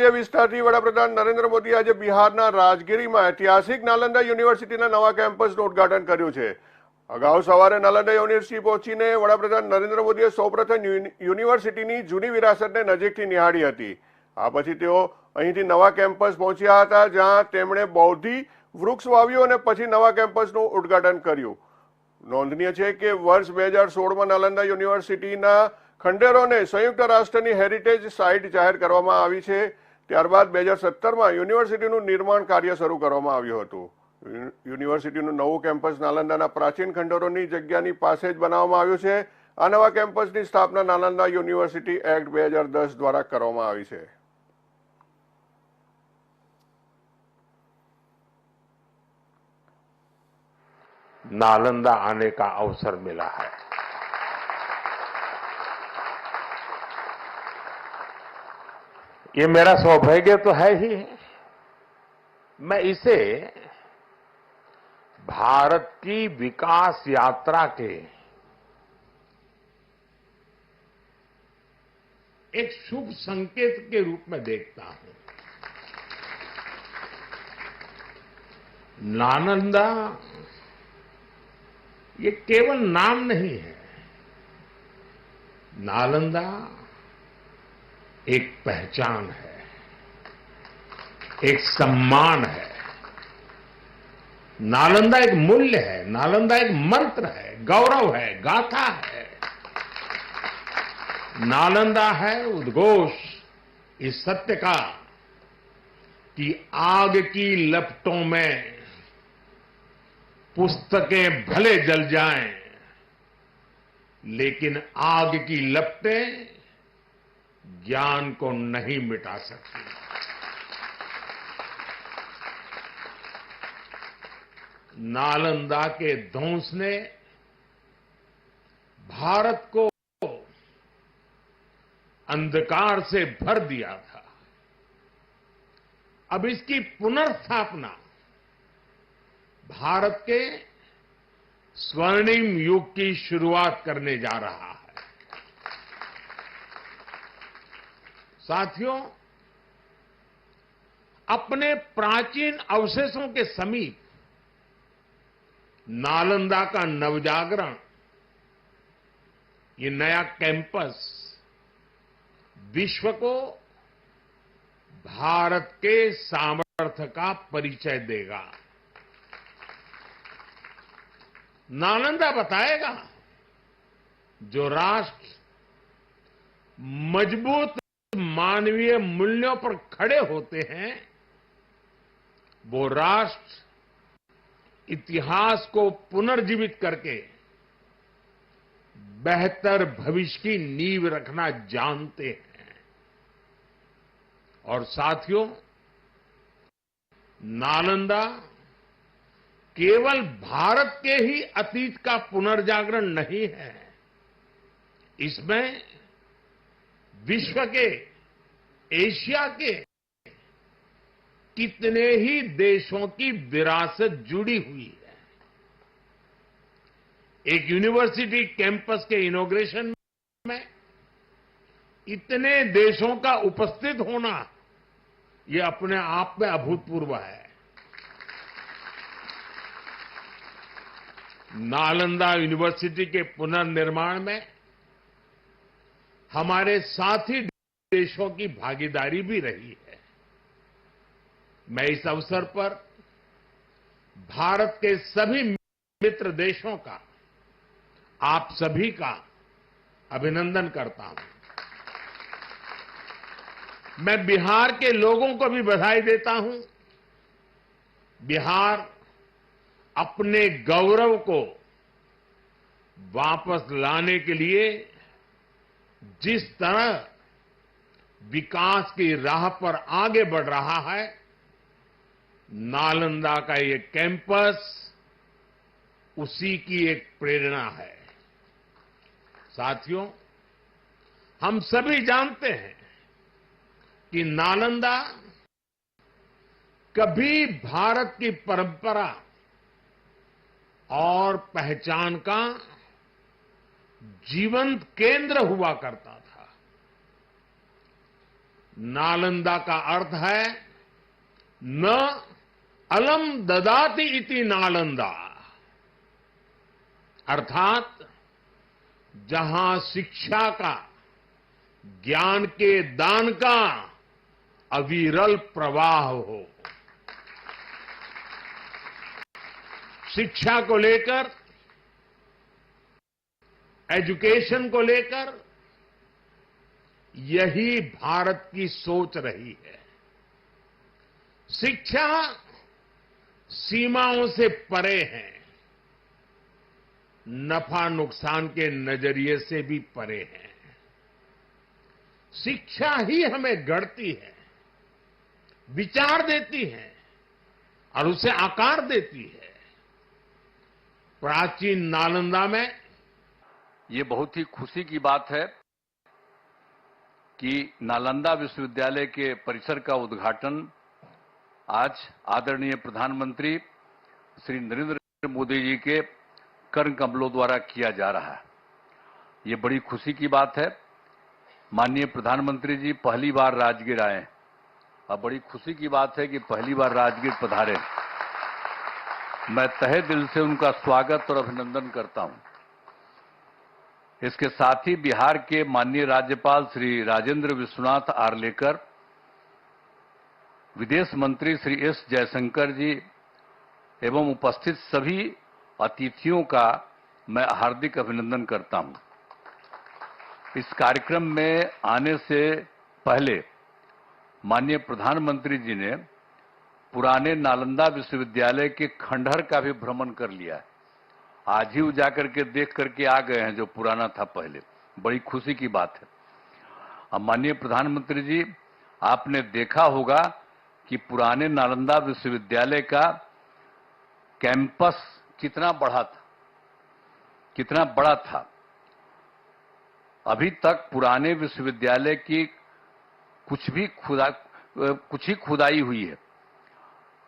જોઈએ વિસ્તારથી વડાપ્રધાન નરેન્દ્ર મોદી આજે બિહારના રાજગીરીમાં ઐતિહાસિક નાલંદા યુનિવર્સિટીના નવા કેમ્પસનું ઉદ્ઘાટન કર્યું છે. અગાઉ સવારે નાલંદા યુનિવર્સિટી પહોંચીને વડાપ્રધાન નરેન્દ્ર મોદીએ સૌપ્રથમ યુનિવર્સિટીની જૂની વિરાસતને નજીકથી નિહાળી હતી. આ પછી તેઓ અહીંથી નવા કેમ્પસ પહોંચ્યા હતા, જ્યાં તેમણે બૌદ્ધિ વૃક્ષ વાવ્યું અને પછી નવા કેમ્પસનું ઉદ્ઘાટન કર્યું. નોંધનીય છે કે વર્ષ 2016માં નાલંદા યુનિવર્સિટીના ખંડેરોને સંયુક્ત રાષ્ટ્રની હેરિટેજ સાઇટ જાહેર કરવામાં આવી છે. ત્યારબાદ 2017માં યુનિવર્સિટીનું નિર્માણ કાર્ય શરૂ કરવામાં આવ્યું હતું. યુનિવર્સિટીનું નવું કેમ્પસ નાલંદાના પ્રાચીન ખંડેરોની જગ્યાની પાસે જ બનાવવામાં આવ્યું છે. આ નવા કેમ્પસની સ્થાપના નાલંદા યુનિવર્સિટી એક્ટ 2010 દ્વારા કરવામાં આવી છે. नालंदा आने का अवसर मिला है। ये मेरा सौभाग्य तो है ही। मैं इसे भारत की विकास यात्रा के एक शुभ संकेत के रूप में देखता हूं। नालंदा ये केवल नाम नहीं है, नालंदा एक पहचान है, एक सम्मान है, नालंदा एक मूल्य है, नालंदा एक मंत्र है, गौरव है, गाथा है, नालंदा है उद्घोष इस सत्य का कि आग की लपटों में पुस्तकें भले जल जाएं, लेकिन आग की लपटें ज्ञान को नहीं मिटा सकती। नालंदा के ध्वंस ने भारत को अंधकार से भर दिया था। अब इसकी पुनर्स्थापना भारत के स्वर्णिम युग की शुरुआत करने जा रहा है। साथियों, अपने प्राचीन अवशेषों के समीप नालंदा का नवजागरण, ये नया कैंपस विश्व को भारत के सामर्थ्य का परिचय देगा। नालंदा बताएगा, जो राष्ट्र मजबूत मानवीय मूल्यों पर खड़े होते हैं, वो राष्ट्र इतिहास को पुनर्जीवित करके बेहतर भविष्य की नींव रखना जानते हैं। और साथियों, नालंदा केवल भारत के ही अतीत का पुनर्जागरण नहीं है, इसमें विश्व के, एशिया के कितने ही देशों की विरासत जुड़ी हुई है। एक यूनिवर्सिटी कैंपस के इनॉग्रेशन में इतने देशों का उपस्थित होना, ये अपने आप में अभूतपूर्व है। नालंदा यूनिवर्सिटी के पुनर्निर्माण में हमारे साथी देशों की भागीदारी भी रही है। मैं इस अवसर पर भारत के सभी मित्र देशों का, आप सभी का अभिनंदन करता हूं। मैं बिहार के लोगों को भी बधाई देता हूं। बिहार अपने गौरव को वापस लाने के लिए जिस तरह विकास की राह पर आगे बढ़ रहा है, नालंदा का ये कैंपस उसी की एक प्रेरणा है। साथियों, हम सभी जानते हैं कि नालंदा कभी भारत की परंपरा और पहचान का जीवंत केंद्र हुआ करता था। नालंदा का अर्थ है न अलम ददाति इति नालंदा, अर्थात जहां शिक्षा का, ज्ञान के दान का अविरल प्रवाह हो। शिक्षा को लेकर, एजुकेशन को लेकर यही भारत की सोच रही है। शिक्षा सीमाओं से परे है, नफा नुकसान के नजरिए से भी परे है। शिक्षा ही हमें गढ़ती है, विचार देती है और उसे आकार देती है। प्राचीन नालंदा में ये बहुत ही खुशी की बात है कि नालंदा विश्वविद्यालय के परिसर का उद्घाटन आज आदरणीय प्रधानमंत्री श्री नरेंद्र मोदी जी के कर्ण कमलों द्वारा किया जा रहा है। ये बड़ी खुशी की बात है। माननीय प्रधानमंत्री जी पहली बार राजगीर आए और बड़ी खुशी की बात है कि पहली बार राजगीर पधारे। मैं तहे दिल से उनका स्वागत और अभिनंदन करता हूं। इसके साथ ही बिहार के माननीय राज्यपाल श्री राजेंद्र विश्वनाथ आर्लेकर, विदेश मंत्री श्री एस जयशंकर जी एवं उपस्थित सभी अतिथियों का मैं हार्दिक अभिनंदन करता हूं। इस कार्यक्रम में आने से पहले माननीय प्रधानमंत्री जी ने पुराने नालंदा विश्वविद्यालय के खंडहर का भी भ्रमण कर लिया है। आज ही जाकर के देख करके आ गए हैं जो पुराना था पहले। बड़ी खुशी की बात है। अब माननीय प्रधानमंत्री जी, आपने देखा होगा कि पुराने नालंदा विश्वविद्यालय का कैंपस कितना बड़ा था। अभी तक पुराने विश्वविद्यालय की कुछ ही खुदाई हुई है।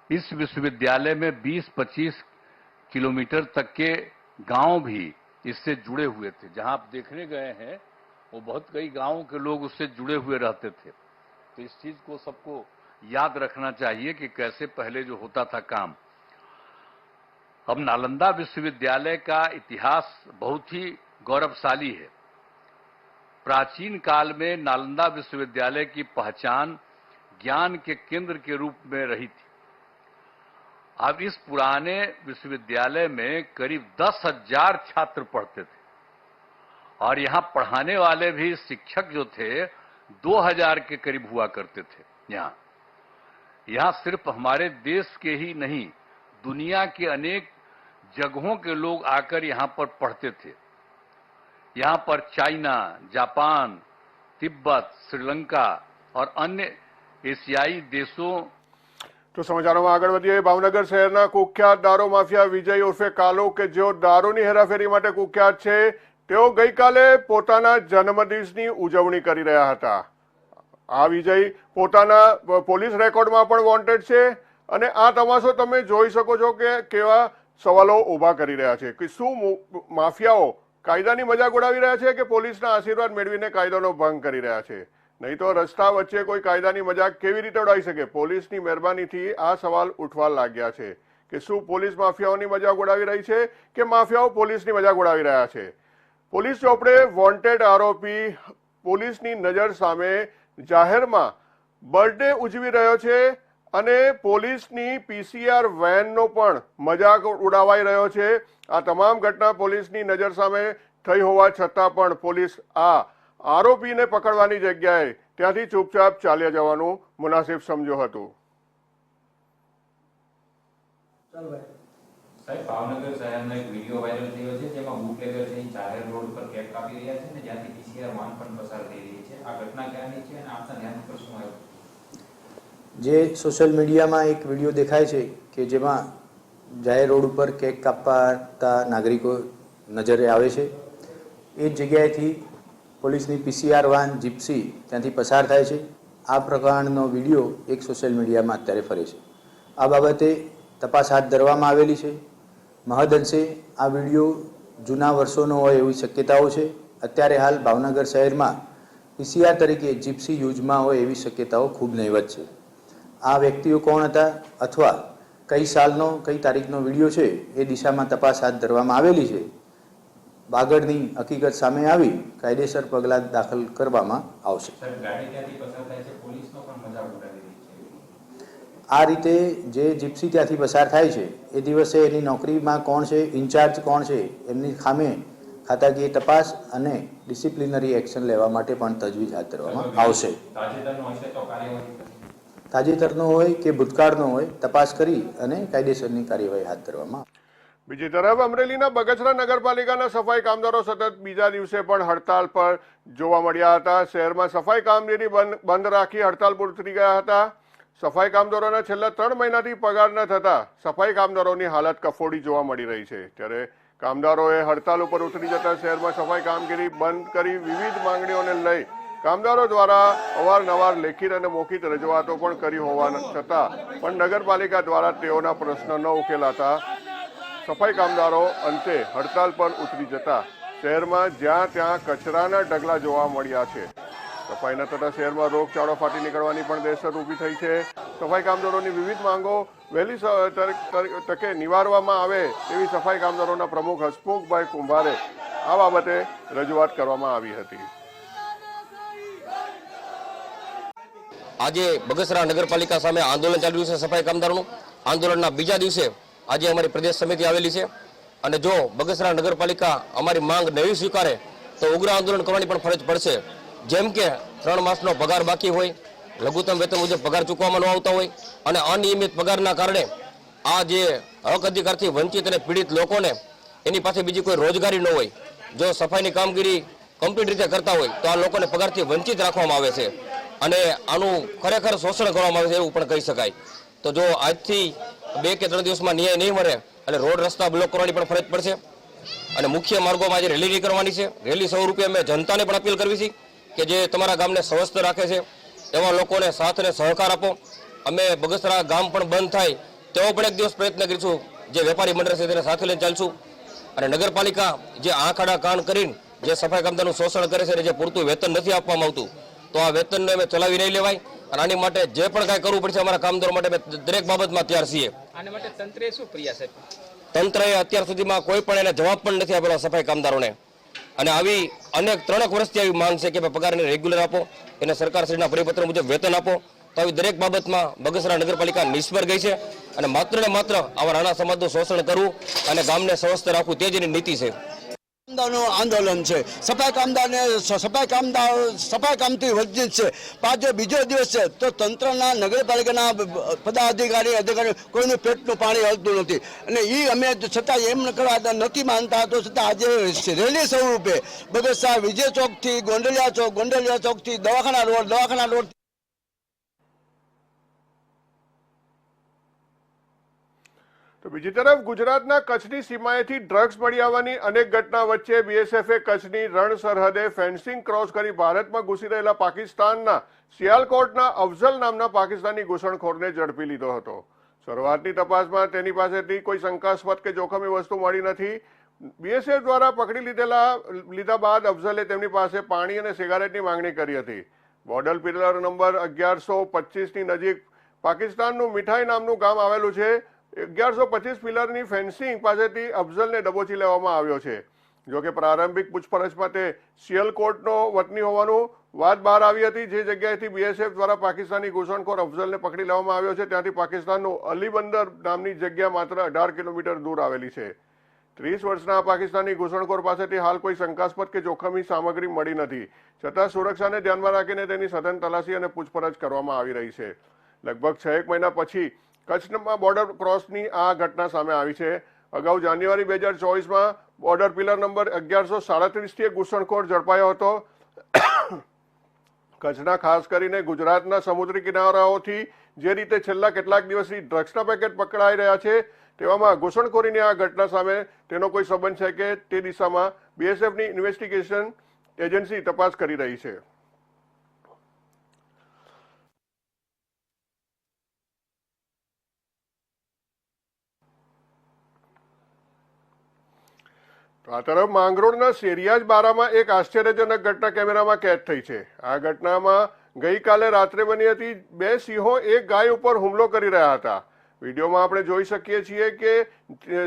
इस विश्वविद्यालय में 20-25 किलोमीटर तक के गांव भी इससे जुड़े हुए थे। जहां आप देखने गए हैं वो बहुत कई गांवों के लोग उससे जुड़े हुए रहते थे। तो इस चीज को सबको याद रखना चाहिए कि कैसे पहले जो होता था काम। अब नालंदा विश्वविद्यालय का इतिहास बहुत ही गौरवशाली है। प्राचीन काल में नालंदा विश्वविद्यालय की पहचान ज्ञान के केंद्र के रूप में रही थी। अब इस पुराने विश्वविद्यालय में करीब 10,000 छात्र पढ़ते थे और यहां पढ़ाने वाले भी शिक्षक जो थे 2,000 के करीब हुआ करते थे। यहां सिर्फ हमारे देश के ही नहीं, दुनिया के अनेक जगहों के लोग आकर यहां पर पढ़ते थे। यहां पर चाइना, जापान, तिब्बत, श्रीलंका और अन्य एशियाई देशों। तो समाचारोમાં આગળ વધીએ। ભાવનગર શહેરના કુખ્યાત દારૂ માફિયા વિજય ઉર્ફે કાલો કે જેઓ દારૂની હેરાફેરી માટે કુખ્યાત છે, તેઓ ગઈકાલે પોતાના જન્મદિવસની ઉજવણી કરી રહ્યા હતા। આ વિજય પોતાના પોલીસ રેકોર્ડમાં પણ વોન્ટેડ છે અને આ તમાશો તમે જોઈ શકો છો કે કેવા સવાલો ઊભા કરી રહ્યા છે કે શું માફિયાઓ કાયદાની મજાક ઉડાવી રહ્યા છે કે પોલીસના આશીર્વાદ મેળવીને કાયદાનો ભંગ કરી રહ્યા છે। नहीं तो रस्ता वच्चे कोई कायदानी मजाक केवी रीते उड़ाई सके। पोलीसनी मेहरबानीथी आ सवाल उठवा लाग्या छे कि शुं पोलीस माफियाओनी मजाक उड़ावी रही छे के माफियाओ पोलीसनी मजाक उड़ावी रह्या छे। पोलीस चोपड़े वोंटेड आरोपी पोलीसनी नजर सामे जाहेरमां बर्थडे उजवी रह्यो छे अने पोलीसनी पीसीआर वेननो पण मजाक उड़ावाई रह्यो छे। आ तमाम घटना पोलीसनी नजर सामे थई होवा छतां पण पोलीस आ आरोपीने पकड़वानी जग्याए त्यांथी चूपचाप चाल्या जवानुं मुनासिब समझ्यो हतुं। साहेब, भावनगर शहरનો એક વિડિયો વાયરલ થયો છે જેમાં બુટલેગર છે જાહેર રોડ પર કેક કાપી રહ્યા છે અને જ્યાંથી પીસીઆર વાન પણ પસાર થઈ રહી છે। આ ઘટના ક્યાંની છે અને આપના ધ્યાન પર શું આવ્યું? જે સોશિયલ મીડિયામાં એક વિડીયો દેખાય છે કે જેમાં જાહેર રોડ ઉપર કેક કાપતા નાગરિકો નજરે આવે છે। એ જગ્યાએથી પોલીસની પીસીઆર વાન જીપ્સી ત્યાંથી પસાર થાય છે। આ પ્રકારનો વિડીયો એક સોશિયલ મીડિયામાં અત્યારે ફરે છે। આ બાબતે તપાસ હાથ ધરવામાં આવેલી છે। મહદઅંશે આ વિડીયો જૂના વર્ષોનો હોય એવી શક્યતાઓ છે। અત્યારે હાલ ભાવનગર શહેરમાં પીસીઆર તરીકે જીપ્સી યુઝમાં હોય એવી શક્યતાઓ ખૂબ નહીવત છે. આ વ્યક્તિઓ કોણ હતા અથવા કઈ સાલનો કઈ તારીખનો વિડીયો છે એ દિશામાં તપાસ હાથ ધરવામાં આવેલી છે. આગળની હકીકત સામે આવી કાયદેસર પગલાં દાખલ કરવામાં આવશે. સર, ગાડી ત્યાંથી પસાર થાય છે, પોલીસનો પણ મજાક ઉડાવી રહી છે. આ રીતે જે જીપ્સી ત્યાંથી પસાર થાય છે એ દિવસે એની નોકરીમાં કોણ છે, ઇન્ચાર્જ કોણ છે, એમની સામે ખાતાકીય તપાસ અને ડિસિપ્લિનરી એક્શન લેવા માટે પણ તજવીજ હાથ ધરવામાં આવશે. તાજેતરનો હશે તો કાર્યવાહી થશે. તાજેતરનો હોય કે ભૂતકાળનો હોય તપાસ કરી અને કાયદેસરની કાર્યવાહી હાથ ધરવામાં આવશે. બીજી તરફ અમરેલીના બગસરા નગરપાલિકાના સફાઈ કામદારો સતત બીજા દિવસે પણ હડતાલ પર જોવા મળ્યા હતા. શહેરમાં સફાઈ કામગીરી બંધ રાખી હડતાલ પર ઉતરી ગયા હતા. સફાઈ કામદારોના છેલ્લા 3 મહિનાથી પગાર ન થતા સફાઈ કામદારોની હાલત કફોડી જોવા મળી રહી છે. ત્યારે કામદારોએ હડતાલ ઉપર ઉતરી જતા શહેરમાં સફાઈ કામગીરી બંધ કરી વિવિધ માંગણીઓને લઈ કામદારો દ્વારા અવારનવાર લેખિત અને મૌખિક રજૂઆતો પણ કરી હોવા છતાં પણ નગરપાલિકા દ્વારા તેઓના પ્રશ્નો ન ઉકેલાતા સફાઈ કામદારો અંતે હડતાલ પર ઉતરી જતા શહેરમાં જ્યાં ત્યાં કચરાના ઢગલા જોવા મળ્યા છે. સફાઈ ન થતા શહેરમાં રોગચાળો ફાટી નીકળવાની પણ દહેશત ઊભી થઈ છે. સફાઈ કામદારોની વિવિધ માંગો વહેલી તકે નિવારવામાં આવે તેવી સફાઈ કામદારોના પ્રમુખ હસમુખભાઈ કુંભારે આ બાબતે રજૂઆત કરવામાં આવી હતી. આજે બગસરા નગરપાલિકા સામે આંદોલન ચાલી રહ્યું છે. સફાઈ કામદારોનું આંદોલનના બીજા દિવસે આજે અમારી પ્રદેશ સમિતિ આવેલી છે અને જો બગસરા નગરપાલિકા અમારી માંગ નહીં સ્વીકારે તો ઉગ્ર આંદોલન કરવાની પણ ફરજ પડશે. જેમ કે 3 માસનો પગાર બાકી હોય, લઘુત્તમ વેતન મુજબ પગાર ચૂકવવામાં ન આવતા હોય અને અનિયમિત પગારના કારણે આ જે હક અધિકારથી વંચિત અને પીડિત લોકોને એની પાસે બીજી કોઈ રોજગારી ન હોય, જો સફાઈની કામગીરી કમ્પ્લીટ રીતે કરતા હોય તો આ લોકોને પગારથી વંચિત રાખવામાં આવે છે અને આનું ખરેખર શોષણ કરવામાં આવે છે એવું પણ કહી શકાય. તો જો આજથી 2 કે 3 દિવસમાં ન્યાય નહીં મળે એટલે રોડ રસ્તા બ્લોક કરવાની પણ ફરજ પડશે અને મુખ્ય માર્ગોમાં આજે રેલી કરવાની છે. રેલી સ્વરૂપે અમે જનતાને પણ અપીલ કરવી છે કે જે તમારા ગામને સ્વસ્થ રાખે છે એવા લોકોને સાથ અને સહકાર આપો. અમે બગસરા ગામ પણ બંધ થાય તેવો પણ એક દિવસ પ્રયત્ન કરીશું. જે વેપારી મંડળ છે તેને સાથે લઈને ચાલશું અને નગરપાલિકા જે આંખ આડા કાન કરીને જે સફાઈ કામદારનું શોષણ કરે છે અને જે પૂરતું વેતન નથી આપવામાં આવતું તો આ વેતનને અમે ચલાવી નહીં લેવાય અને આની માટે જે પણ કાંઈ કરવું પડશે અમારા કામદારો માટે અમે દરેક બાબતમાં તૈયાર છીએ. આના માટે તંત્રએ શું પ્રયાસ આપ્યો? તંત્રએ અત્યાર સુધીમાં કોઈ પણ એને જવાબ પણ નથી આપેલો સફાઈ કામદારોને અને આવી અનેક 3 વર્ષથી આવી માંગ છે કે પગારને રેગ્યુલર આપો, એને સરકારશ્રીના પરિપત્ર મુજબ વેતન આપો. તો આવી દરેક બાબતમાં બગસરા નગરપાલિકા નિષ્ફળ ગઈ છે અને માત્ર ને માત્ર આવા રાણા સમાજનું શોષણ કરવું અને ગામને સ્વસ્થ રાખવું તે જ એની નીતિ છે. આંદોલન છે. સફાઈ કામથી વંચિત છે. આજે બીજો દિવસ છે તો તંત્રના નગરપાલિકાના અધિકારી કોઈનું પેટનું પાણી હલતું નથી અને એ અમે છતાં એમ કરવા નથી માનતા તો છતાં આજે રેલી સ્વરૂપે બગસરા વિજય ચોકથી ગોંડલિયા ચોકથી દવાખાના રોડ તો બીજી તરફ ગુજરાતના કચ્છની સીમાએથી ડ્રગ્સ મળી આવવાની અનેક ઘટના વચ્ચે બીએસએફે કચ્છની રણ સરહદે ફેન્સિંગ ક્રોસ કરી ભારતમાં ઘૂસી રહેલા પાકિસ્તાનના સિયાલકોટના અફઝલ નામના પાકિસ્તાની ઘૂસણખોરને ઝડપી લીધો હતો. શરૂઆતની તપાસમાં તેની પાસેથી કોઈ શંકાસ્પદ કે જોખમી વસ્તુ મળી નથી. બીએસએફ દ્વારા પકડી લીધા બાદ અફઝલે તેમની પાસે પાણી અને સિગારેટની માંગણી કરી હતી. બોર્ડર પિલર નંબર 1125ની નજીક પાકિસ્તાનનું મીઠાઈ નામનું ગામ આવેલું છે. 1125 પિલરની ફેન્સિંગ પાસેથી અફઝલને દબોચી લેવામાં આવ્યો છે. જોકે પ્રારંભિક પૂછપરછમાં તે સિયાલકોટનો વતની હોવાનું વાત બહાર આવી હતી. જે જગ્યાએથી બીએસએફ દ્વારા પાકિસ્તાની ઘૂસણખોર અફઝલને પકડી લેવામાં આવ્યો છે ત્યાંથી પાકિસ્તાનનું અલીબંદર નામની જગ્યા માત્ર 18 કિલોમીટર દૂર આવેલી છે. 30 વર્ષના પાકિસ્તાની ઘૂસણખોર પાસેથી હાલ કોઈ શંકાસ્પદ કે જોખમી સામગ્રી મળી નથી. છતાં સુરક્ષાને ધ્યાનમાં રાખીને તેની સઘન તલાશી અને પૂછપરછ કરવામાં આવી રહી છે. લગભગ 6 મહિના પછી કચ્છમાં બોર્ડર ક્રોસની આ ઘટના સામે આવી છે. અગાઉ જાન્યુઆરી 2024માં બોર્ડર પિલર નંબર 1137થી એક ઘૂસણખોર ઝડપાયો હતો. કચ્છના ખાસ કરીને ગુજરાતના સમુદ્રી કિનારાઓથી જે રીતે છેલ્લા કેટલાક દિવસથી ડ્રગ્સના પેકેટ પકડાઈ રહ્યા છે તેવામાં ઘૂસણખોરીની આ ઘટના સામે તેનો કોઈ સંબંધ છે કે તે દિશામાં બીએસએફની ઇન્વેસ્ટિગેશન એજન્સી તપાસ કરી રહી છે. તો આ તરફ માંગરોળના શેરિયાજ બારામાં એક આશ્ચર્યજનક ઘટના કેમેરામાં કેદ થઈ છે. આ ઘટનામાં ગઈકાલે રાત્રે બની હતી. 2 સિંહો એક ગાય ઉપર હુમલો કરી રહ્યા હતા. વિડીયોમાં આપણે જોઈ શકીએ છીએ કે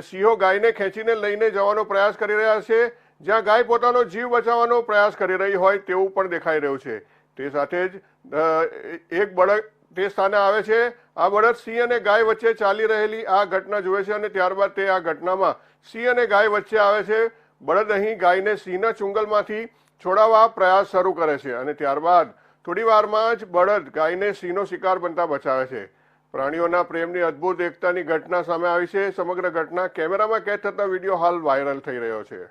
સિંહો ગાયને ખેંચીને લઈને જવાનો પ્રયાસ કરી રહ્યા છે, જ્યાં ગાય પોતાનો જીવ બચાવવાનો પ્રયાસ કરી રહી હોય તેવું પણ દેખાઈ રહ્યું છે. તે સાથે જ એક બળદ તે સ્થાને આવે છે. આ બળદ સિંહ અને ગાય વચ્ચે ચાલી રહેલી આ ઘટના જુએ છે અને ત્યારબાદ તે આ ઘટનામાં સિંહ અને ગાય વચ્ચે આવે છે. બળદ અહીં ગાયને સિંહના ચુંગલમાંથી છોડાવવા પ્રયાસ શરૂ કરે છે અને ત્યારબાદ થોડી વારમાં જ બળદ ગાયને સિંહનો શિકાર બનતા બચાવે છે. પ્રાણીઓના પ્રેમની અદ્ભુત એકતાની ઘટના સામે આવી છે. સમગ્ર ઘટના કેમેરામાં કેદ થતા વિડીયો હાલ વાયરલ થઈ રહ્યો છે.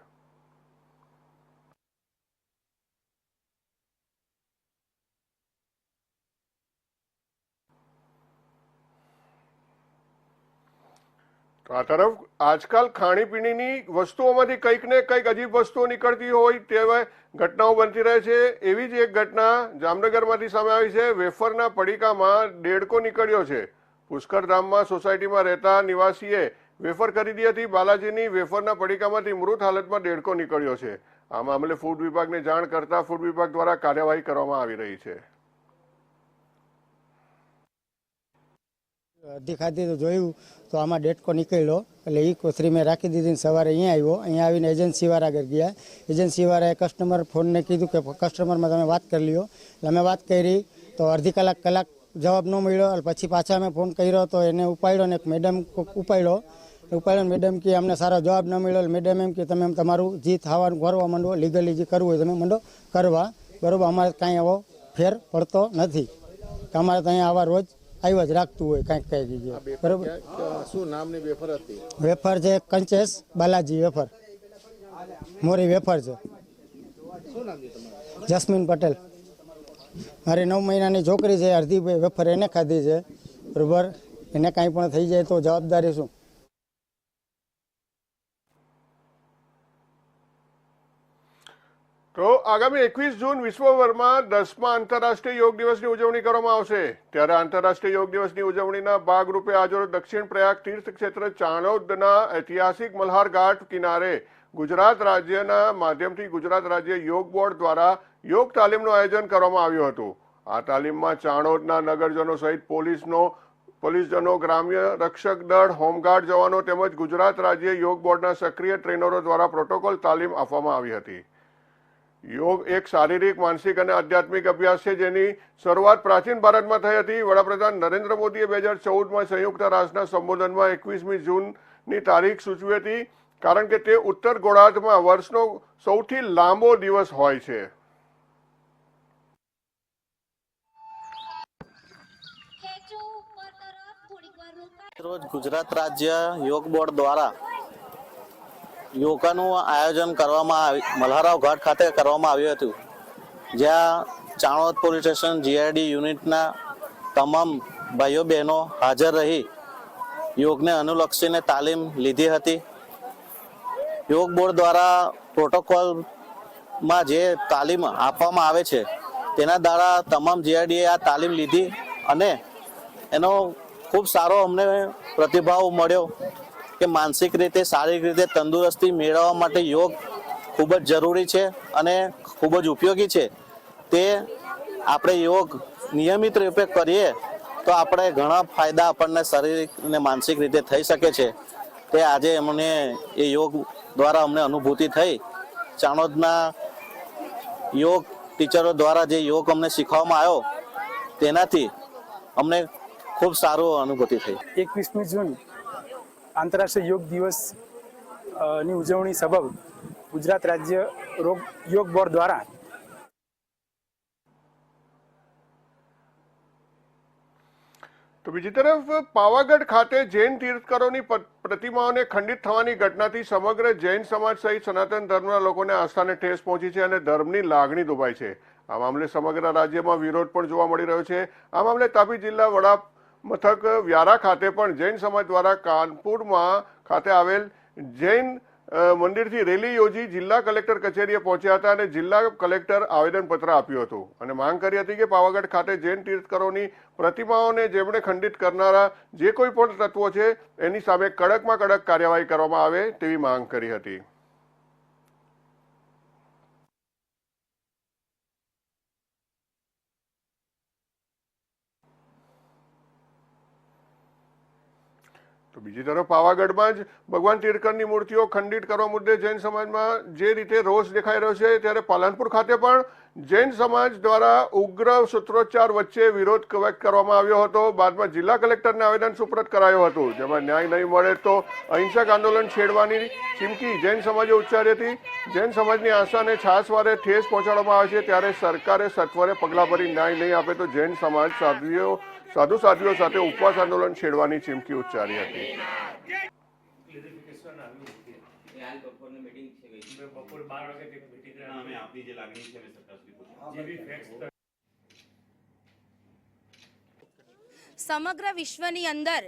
તો આ તરફ આજકાલ ખાણીપીણીની વસ્તુઓમાંથી કંઈક ને કંઈક અજીબ વસ્તુઓ નીકળતી હોય તેવા ઘટનાઓ બનતી રહે છે. એવી જ એક ઘટના જામનગરમાંથી સામે આવી છે. વેફરના પડીકામાં દેડકો નીકળ્યો છે. પુષ્કરધામમાં સોસાયટીમાં રહેતા નિવાસીએ વેફર ખરીદી હતી. બાલાજીની વેફરના પડીકામાંથી મૃત હાલતમાં દેડકો નીકળ્યો છે. આ મામલે ફૂડ વિભાગને જાણ કરતા ફૂડ વિભાગ દ્વારા કાર્યવાહી કરવામાં આવી રહી છે. અડધી ખાધી તો જોયું તો આમાં ડેટકો નીકળ્યો એટલે એ કોથરી મેં રાખી દીધી. સવારે અહીંયા આવ્યો, અહીંયા આવીને એજન્સીવાળા આગળ ગયા. એજન્સીવાળાએ કસ્ટમર ફોનને કીધું કે કસ્ટમરમાં તમે વાત કરી લ્યો. એટલે અમે વાત કરી તો અડધી કલાક જવાબ ન મળ્યો. પછી પાછા અમે ફોન કર્યો તો એને ઉપાડ્યો ને મેડમ ઉપાડ્યો મેડમ કે અમને સારો જવાબ ન મળ્યો. મેડમ એમ કે તમે તમારું જે થવાનું કરવા માંડો, લીગલી જે કરવું હોય તમે માંડો કરવા. બરાબર, અમારે કાંઈ આવો ફેર પડતો નથી કે અમારે તો અહીંયા આવા રોજ આવ્યા જ રાખતું હોય કાંઈક કઈ જગ્યાએ. બરાબર. શું નામની વેફર હતી? વેફર છે કંચેશ બાલાજી વેફર, મોરી વેફર છે. શું નામ છે તમારું? જસ્મીન પટેલ. મારી 9 મહિનાની છોકરી છે. અડધી વેફર એને ખાધી છે. બરાબર, એને કાંઈ પણ થઈ જાય તો જવાબદારી શું? તો આગામી 21 જૂન વિશ્વભરમાં 10મા આંતરરાષ્ટ્રીય યોગ દિવસની ઉજવણી કરવામાં આવશે. ત્યારે આંતરરાષ્ટ્રીય યોગ દિવસની ઉજવણીના ભાગરૂપે આજરોજ દક્ષિણ પ્રયાગ તીર્થ ક્ષેત્ર ચાણોદના ઐતિહાસિક મલ્હાર ઘાટ કિનારે ગુજરાત રાજ્યના માધ્યમથી ગુજરાત રાજ્ય યોગ બોર્ડ દ્વારા યોગ તાલીમનું આયોજન કરવામાં આવ્યું હતું. આ તાલીમમાં ચાણોદના નગરજનો સહિત પોલીસજનો, ગ્રામ્ય રક્ષક દળ, હોમગાર્ડ જવાનો તેમજ ગુજરાત રાજ્ય યોગ બોર્ડના સક્રિય ટ્રેનરો દ્વારા પ્રોટોકોલ તાલીમ આપવામાં આવી હતી. યોગ એક શારીરિક, માનસિક અને આધ્યાત્મિક અભ્યાસ છે જેની શરૂઆત પ્રાચીન ભારતમાં થઈ હતી. વડાપ્રધાન નરેન્દ્ર મોદીએ 2014માં સંયુક્ત રાષ્ટ્રના સંબોધનમાં 21મી જૂનની તારીખ સૂચવી હતી, કારણ કે તે ઉત્તર ગોળાર્ધમાં વર્ષનો સૌથી લાંબો દિવસ હોય છે. રોજ ગુજરાત રાજ્ય યોગ બોર્ડ દ્વારા યોગાનું આયોજન કરવામાં મલ્હારાવ ઘાટ ખાતે કરવામાં આવ્યું હતું, જ્યાં ચાણોદ પોલીસ સ્ટેશન જીઆઈડી યુનિટના તમામ ભાઈઓ બહેનો હાજર રહી યોગને અનુલક્ષીને તાલીમ લીધી હતી. યોગ બોર્ડ દ્વારા પ્રોટોકોલમાં જે તાલીમ આપવામાં આવે છે તેના દ્વારા તમામ જીઆઈડીએ આ તાલીમ લીધી અને એનો ખૂબ સારો અમને પ્રતિભાવ મળ્યો કે માનસિક રીતે, શારીરિક રીતે તંદુરસ્તી મેળવવા માટે યોગ ખૂબ જ જરૂરી છે અને ખૂબ જ ઉપયોગી છે. તે આપણે યોગ નિયમિત રૂપે કરીએ તો આપણે ઘણા ફાયદા આપણને શારીરિક અને માનસિક રીતે થઈ શકે છે. તે આજે અમને એ યોગ દ્વારા અમને અનુભૂતિ થઈ. ચાણોદના યોગ ટીચરો દ્વારા જે યોગ અમને શીખવવામાં આવ્યો તેનાથી અમને ખૂબ સારું અનુભૂતિ થઈ. 21મી જૂન આંતરરાષ્ટ્રીય યોગ દિવસ ની ઉજવણી સબબ ગુજરાત રાજ્ય યોગ બોર્ડ દ્વારા તો બીજી તરફ પાવાગઢ ખાતે જૈન તીર્થકરોની પ્રતિમાઓને ખંડિત થવાની ઘટનાથી સમગ્ર જૈન સમાજ સહિત સનાતન ધર્મના લોકોને આસ્થાને ઠેસ પહોંચી છે અને ધર્મની લાગણી દુભાઈ છે. આ મામલે સમગ્ર રાજ્યમાં વિરોધ પણ જોવા મળી રહ્યો છે. આ મામલે તાપી જિલ્લા વડા મથક વ્યારા ખાતે પણ જૈન સમાજ દ્વારા કાનપુરમાં ખાતે આવેલ જૈન મંદિરથી રેલી યોજી જિલ્લા કલેક્ટર કચેરીએ પહોંચ્યા હતા અને જિલ્લા કલેક્ટર આવેદનપત્ર આપ્યું હતું અને માંગ કરી હતી કે પાવાગઢ ખાતે જૈન તીર્થકરોની પ્રતિમાઓને જેમણે ખંડિત કરનારા જે કોઈ પણ તત્વો છે એની સામે કડકમાં કડક કાર્યવાહી કરવામાં આવે તેવી માંગ કરી હતી. તો બીજી તરફ પાવાગઢમાં જ ભગવાન તીર્થંકરની મૂર્તિઓ ખંડિત કરવા મુદ્દે જૈન સમાજમાં જે રીતે રોષ દેખાઈ રહ્યો છે, ત્યારે પાલનપુર ખાતે પણ જૈન સમાજ દ્વારા ઉગ્ર સૂત્રોચ્ચાર વચ્ચે વિરોધ વ્યક્ત કરવામાં આવ્યો હતો. બાદમાં જિલ્લા કલેક્ટરને આવેદન સુપ્રત કરાયું હતું, જેમાં ન્યાય નહીં મળે તો અહિંસક આંદોલન છેડવાની ચીમકી જૈન સમાજે ઉચ્ચારી હતી. જૈન સમાજની આશાને છાસવારે ઠેસ પહોંચાડવામાં આવે છે, ત્યારે સરકારે સત્વરે પગલાં ભરી ન્યાય નહીં આપે તો જૈન સમાજ સાધુ સાધ્વીઓ સાથે ઉપવાસ આંદોલન છેડવાની ચીમકી ઉચ્ચારી હતી. સમગ્ર વિશ્વની અંદર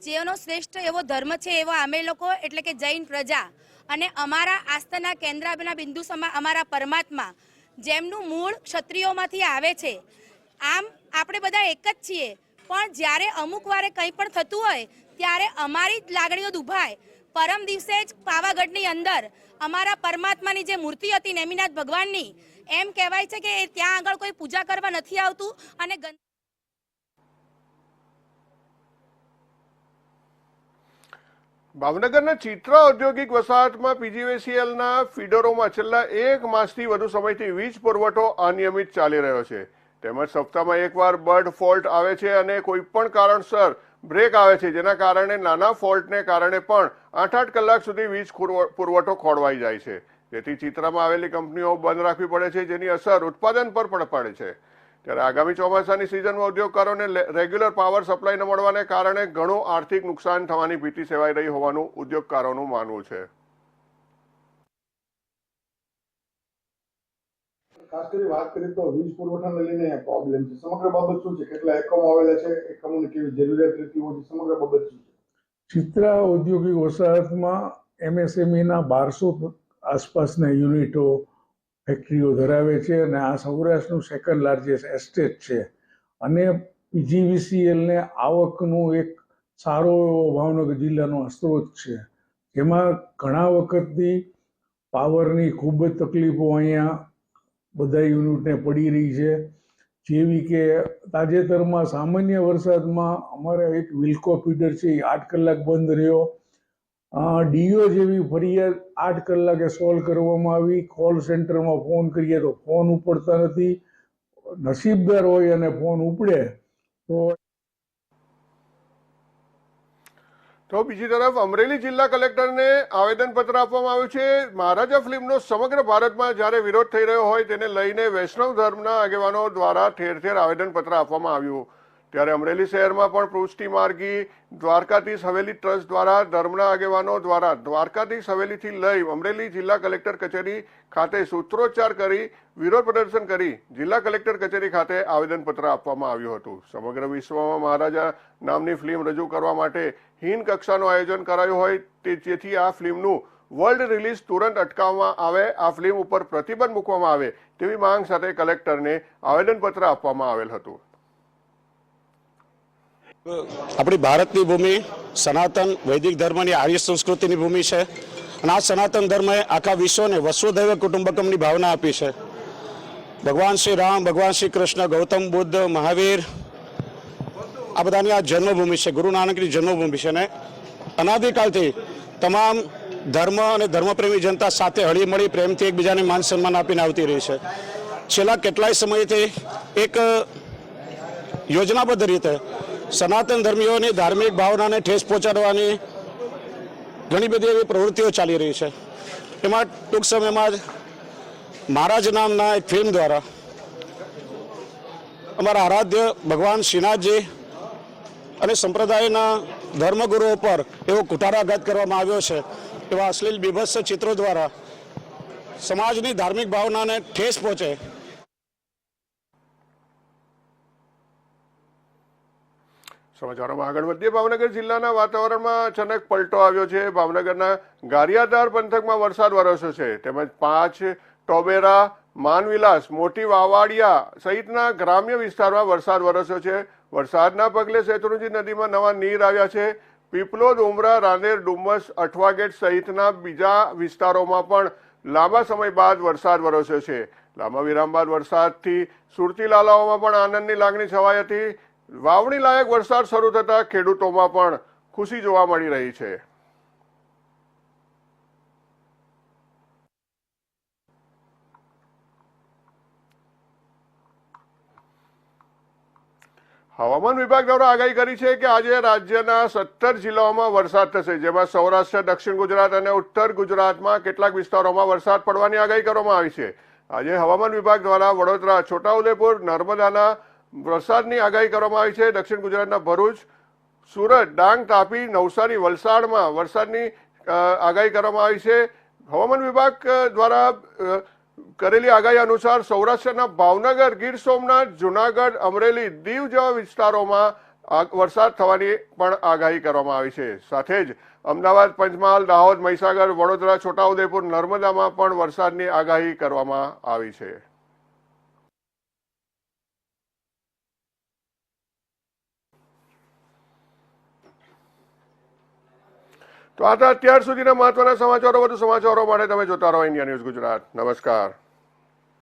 જેનો શ્રેષ્ઠ એવો ધર્મ છે એવો અમે લોકો એટલે કે જૈન પ્રજા અને અમારા આસ્થાના કેન્દ્રના બિંદુ સમા અમારા પરમાત્મા જેમનું મૂળ ક્ષત્રિયોમાંથી આવે છે. આમ આપણે બધા એક જ છીએ, પણ જ્યારે અમુક વારે કંઈ પણ થતું હોય ત્યારે અમારી જ લાગણીઓ દુભાય. પરમ દિવસે જ પાવાગઢની અંદર અમારા પરમાત્માની જે મૂર્તિ હતી નેમિનાથ ભગવાનની, એમ કહેવાય છે કે ત્યાં આગળ કોઈ પૂજા કરવા નથી આવતું અને ભાવનગરના ચિત્રા ઔદ્યોગિક વસાહતમાં પીજીવીસીએલના ફીડરોમાં છેલ્લા 1 માસથી વધુ સમયથી વીજ પુરવઠો અનિયમિત ચાલી રહ્યો છે. તેમજ સપ્તાહમાં એકવાર બર્ડ ફોલ્ટ આવે છે અને કોઈ પણ કારણસર બ્રેક આવે છે, જેના કારણે નાના ફોલ્ટને કારણે પણ 8-8 કલાક સુધી વીજ પુરવઠો ખોરવાઈ જાય છે. તેથી ચિત્રામાં આવેલી કંપનીઓ બંધ રાખવી પડે છે, જેની અસર ઉત્પાદન પર પણ પડે છે. ત્યારે આગામી ચોમાસાની સિઝનમાં ઉદ્યોગકારોને રેગ્યુલર પાવર સપ્લાય ન મળવાને કારણે ઘણું આર્થિક નુકસાન થવાની ભીતિ સેવાઈ રહી હોવાનું ઉદ્યોગકારોનું માનવું છે. ખાસ કરી વાત કરીએ તો વીજ પુરવઠાને લઈને પ્રોબ્લેમ છે. સમગ્ર બાબત શું છે? કેટલા એકમો આવેલા છે? એકમોની કેવી જરૂરિયાત રહેતી હોય છે? સમગ્ર બાબત શું છે? ચિત્રા ઔદ્યોગિક વસાહતમાં એમએસએમઈના 1200 આસપાસના યુનિટો ફેક્ટરીઓ ધરાવે છે અને આ સૌરાષ્ટ્રનું સેકન્ડ લાર્જેસ્ટ એસ્ટેટ છે. અને પીજીવીસીએલને આવકનું એક સારો એવો ભાવનગર જિલ્લાનો સ્ત્રોત છે, જેમાં ઘણા વખતથી પાવરની ખૂબ જ તકલીફો અહીંયા બધા યુનિટને પડી રહી છે. જેવી કે તાજેતરમાં સામાન્ય વરસાદમાં અમારે એક વિલ્કો ફીડર છે એ 8 કલાક બંધ રહ્યો. ડીઓ જેવી ફરિયાદ 8 કલાકે સોલ્વ કરવામાં આવી. કોલ સેન્ટરમાં ફોન કરીએ તો ફોન ઉપડતા નથી. નસીબદાર હોય અને ફોન ઉપડે તો બીજી તરફ અમરેલી જિલ્લા કલેક્ટરને આવેદનપત્ર આપવામાં આવ્યું છે. મહારાજા ફિલ્મનો સમગ્ર ભારતમાં જ્યારે વિરોધ થઈ રહ્યો હોય તેને લઈને વૈષ્ણવ ધર્મના આગેવાનો દ્વારા ઠેર ઠેર આવેદનપત્ર આપવામાં આવ્યું. ત્યારે અમરેલી શહેરમાં પણ પૃષ્ટિ માર્ગી દ્વારકાધીશ હવેલી ટ્રસ્ટ દ્વારા ધર્મના આગેવાનો દ્વારા દ્વારકાધીશ હવેલીથી લઈ અમરેલી જિલ્લા કલેક્ટર કચેરી ખાતે સૂત્રોચ્ચાર કરી વિરોધ પ્રદર્શન કરી જિલ્લા કલેક્ટર કચેરી ખાતે આવેદનપત્ર આપવામાં આવ્યું હતું. સમગ્ર વિશ્વમાં મહારાજા નામની ફિલ્મ રજૂ કરવા માટે હીન કક્ષાનું આયોજન કરાયું હોય જેથી આ ફિલ્મનું વર્લ્ડ રિલીઝ તુરંત અટકાવવામાં આવે, આ ફિલ્મ ઉપર પ્રતિબંધ મૂકવામાં આવે તેવી માંગ સાથે કલેક્ટરને આવેદનપત્ર આપવામાં આવેલ હતું. આપણી ભારતની ભૂમિ સનાતન વૈદિક ધર્મની આર્ય સંસ્કૃતિની ભૂમિ છે અને આ સનાતન ધર્મએ આખા વિશ્વને વસુધૈવ કુટુંબકમની ભાવના આપી છે. ભગવાન શ્રી રામ, ભગવાન શ્રી કૃષ્ણ, ગૌતમ બુદ્ધ, મહાવીર આ બધાની આ જન્મભૂમિ છે, ગુરુ નાનકની જન્મભૂમિ છે. અને અનાદિકાલથી તમામ ધર્મ અને ધર્મપ્રેમી જનતા સાથે હળી મળી પ્રેમથી એકબીજાને માન સન્માન આપીને આવતી રહી છે. છેલ્લા કેટલાય સમયથી એક યોજનાબદ્ધ રીતે સનાતન ધર્મીઓની ધાર્મિક ભાવનાને ઠેસ પહોંચાડવાની ઘણી બધી એવી પ્રવૃત્તિઓ ચાલી રહી છે. એમાં ટૂંક સમયમાં જ મહારાજ નામના એક ફિલ્મ દ્વારા અમારા આરાધ્ય ભગવાન શ્રીનાથજી અને સંપ્રદાયના ધર્મગુરુઓ પર એવો કુટારાઘાત કરવામાં આવ્યો છે. એવા અશ્લીલ બીભત્સ ચિત્રો દ્વારા સમાજની ધાર્મિક ભાવનાને ઠેસ પહોંચે. સમાચારોમાં આગળ વધીએ. ભાવનગર જિલ્લાના વાતાવરણમાં અચાનક પલટો આવ્યો છે. ભાવનગરના ગારિયાધાર પંથકમાં વરસાદ વરસ્યો છે, તેમજ 5 ટોબેરા, માનવિલાસ, મોટી વાવાડિયા સહિતના ગ્રામ્ય વિસ્તારમાં વરસાદ વરસ્યો છે. વરસાદના પગલે શેત્રુંજી નદીમાં નવા નીર આવ્યા છે. પીપલોદ, ઉમરા, રાંદેર, ડુમ્મસ, અઠવાગેટ સહિતના બીજા વિસ્તારોમાં પણ લાંબા સમય બાદ વરસાદ વરસ્યો છે. લાંબા વિરામ બાદ વરસાદથી સુરતી લાલાઓમાં પણ આનંદની લાગણી છવાઈ હતી. વાવણી લાયક વરસાદ શરૂ થતા ખેડૂતોમાં પણ ખુશી જોવા મળી રહી છે. હવામાન વિભાગ દ્વારા આગાહી કરી છે કે આજે રાજ્યના 17 જિલ્લાઓમાં વરસાદ થશે, જેમાં સૌરાષ્ટ્ર, દક્ષિણ ગુજરાત અને ઉત્તર ગુજરાતમાં કેટલાક વિસ્તારોમાં વરસાદ પડવાની આગાહી કરવામાં આવી છે. આજે હવામાન વિભાગ દ્વારા વડોદરા, છોટાઉદેપુર, નર્મદાના વરસાદની આગાહી કરવામાં આવી છે. દક્ષિણ ગુજરાતના ભરૂચ, સુરત, ડાંગ, તાપી, નવસારી, વલસાડમાં વરસાદની આગાહી કરવામાં આવી છે. હવામાન વિભાગ દ્વારા કરેલી આગાહી અનુસાર સૌરાષ્ટ્રના ભાવનગર, ગીર સોમનાથ, જુનાગઢ, અમરેલી, દીવ જેવા વિસ્તારોમાં વરસાદ થવાની પણ આગાહી કરવામાં આવી છે. સાથે જ અમદાવાદ, પંચમહાલ, દાહોદ, મહીસાગર, વડોદરા, છોટાઉદેપુર, નર્મદામાં પણ વરસાદની આગાહી કરવામાં આવી છે. તો આ હતા અત્યાર સુધીના મહત્વના સમાચારો. વધુ સમાચારો માટે તમે જોતા રહો ઇન્ડિયા ન્યૂઝ ગુજરાત. નમસ્કાર.